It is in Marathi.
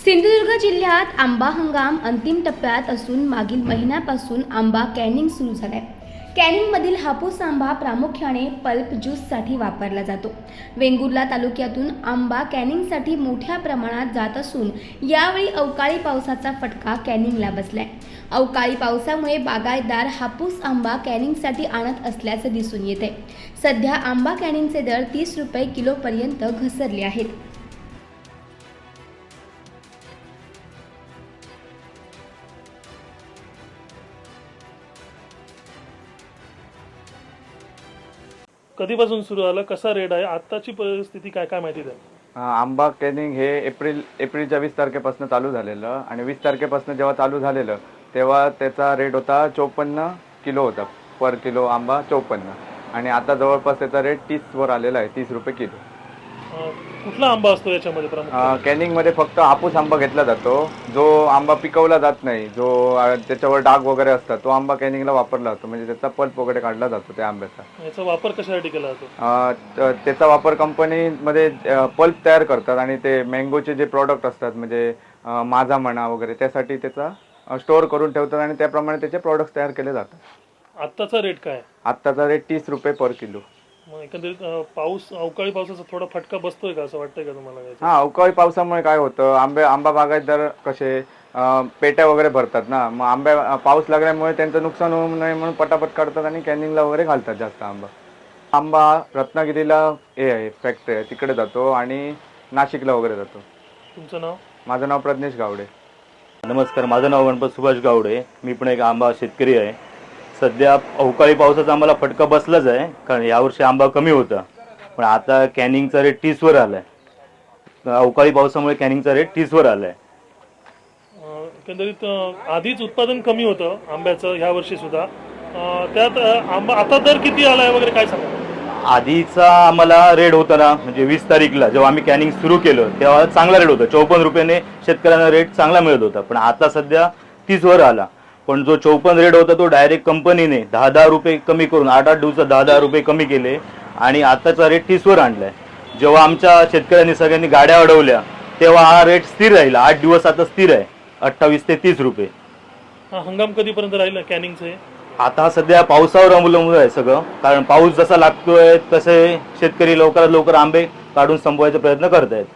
सिंधुदुर्ग जिल्ह्यात आंबा हंगाम अंतिम टप्प्यात असून मागील महिन्यापासून आंबा कॅनिंग सुरू झालाय। कॅनिंगमधील हापूस आंबा प्रामुख्याने पल्प ज्यूससाठी वापरला जातो। वेंगुर्ला तालुक्यातून आंबा कॅनिंगसाठी मोठ्या प्रमाणात जात असून यावेळी अवकाळी पावसाचा फटका कॅनिंगला बसलाय। अवकाळी पावसामुळे बागायतदार हापूस आंबा कॅनिंगसाठी आणत असल्याचे दिसून येते। सध्या आंबा कॅनिंगचे दर 30 रुपये किलोपर्यंत घसरले आहेत। कधीपासून सुरू झालं, कसा रेट आहे, आताची परिस्थिती काय काय माहिती द्या। आंबा कॅनिंग हे एप्रिलच्या 20 तारखेपासून चालू झालेलं आणि 20 तारखेपासून जेव्हा चालू झालेलं तेव्हा त्याचा रेट होता 54 किलो होता, पर किलो आंबा 54, आणि आता जवळपास त्याचा रेट 30 वर आलेला आहे, 30 रुपये किलो। कुठला आंबा असतो याच्यामध्ये प्रामुख्याने? कॅनिंगमध्ये फक्त हापूस आंबा घेतला जातो, जो आंबा पिकवला जात नाही, जो त्याच्यावर डाग वगैरे असतात, तो आंबा कॅनिंगला वापरला जातो, म्हणजे त्याचा पल्प वगैरे काढला जातो त्या आंब्याचा। याचा वापर कशासाठी केला जातो? त्याचा वापर कंपनीमध्ये पल्प तयार करतात आणि ते मँगोचे जे प्रॉडक्ट असतात, म्हणजे माझा म्हणा वगैरे, त्यासाठी त्याचा स्टोअर करून ठेवतात आणि त्याप्रमाणे त्याचे प्रॉडक्ट्स तयार केले जातात। आत्ताचा रेट काय? आत्ताचा रेट 30 रुपये पर किलो। मग एकंदरीत अवकाळी पावसाचा थोडा फटका बसतोय का, असं वाटतंय का तुम्हाला? हा, अवकाळी पावसामुळे काय होतं, आंबा बागायतदार कसे पेट्या वगैरे भरतात ना, मग पाऊस लागल्यामुळे त्यांचं नुकसान होऊ नये म्हणून पटापट काढतात आणि कॅनिंगला वगैरे घालतात जास्त आंबा रत्नागिरीला आहे फॅक्टरी आहे, तिकडे जातो आणि नाशिकला वगैरे जातो। तुमचं नाव? माझं नाव प्रज्ञेश गावडे। नमस्कार, माझं नाव गणपत सुभाष गावडे, मी पण एक आंबा शेतकरी आहे। सध्या अवकाळी पावसाचा आम्हाला फटका बसलाच आहे, कारण यावर्षी आंबा कमी होता, पण आता कॅनिंगचा रेट 30 वर आलाय। अवकाळी पावसामुळे कॅनिंगचा रेट 30 वर आलाय। एकंदरीत आधीच उत्पादन कमी होतं आंब्याचं ह्या वर्षी सुद्धा, त्यात आंबा आता दर किती आलाय वगैरे काय सांगा? आधीचा आम्हाला रेट होता ना, म्हणजे 20 तारीखला जेव्हा आम्ही कॅनिंग सुरू केलं तेव्हा चांगला रेट होता, 54 रुपयाने शेतकऱ्यांना रेट चांगला मिळत होता, पण आता सध्या 30 वर आला। पण जो 54 रेट होता तो डायरेक्ट कंपनीने 10-10 रुपये कमी करून 8-8 दिवसात 10-10 रुपये कमी केले आणि आताचा रेट 30 वर आणलाय। जेव्हा आमच्या शेतकऱ्यांनी सगळ्यांनी गाड्या अडवल्या तेव्हा हा रेट स्थिर राहिला, 8 दिवस आता स्थिर आहे, 28 ते 30 रुपये। हा हंगाम कधीपर्यंत राहील कॅनिंगचे? आता सध्या पावसावर अवलंबून आहे सगळं, कारण पाऊस जसा लागतोय तसे शेतकरी लवकरात लवकर आंबे काढून संपवायचा प्रयत्न करत आहेत।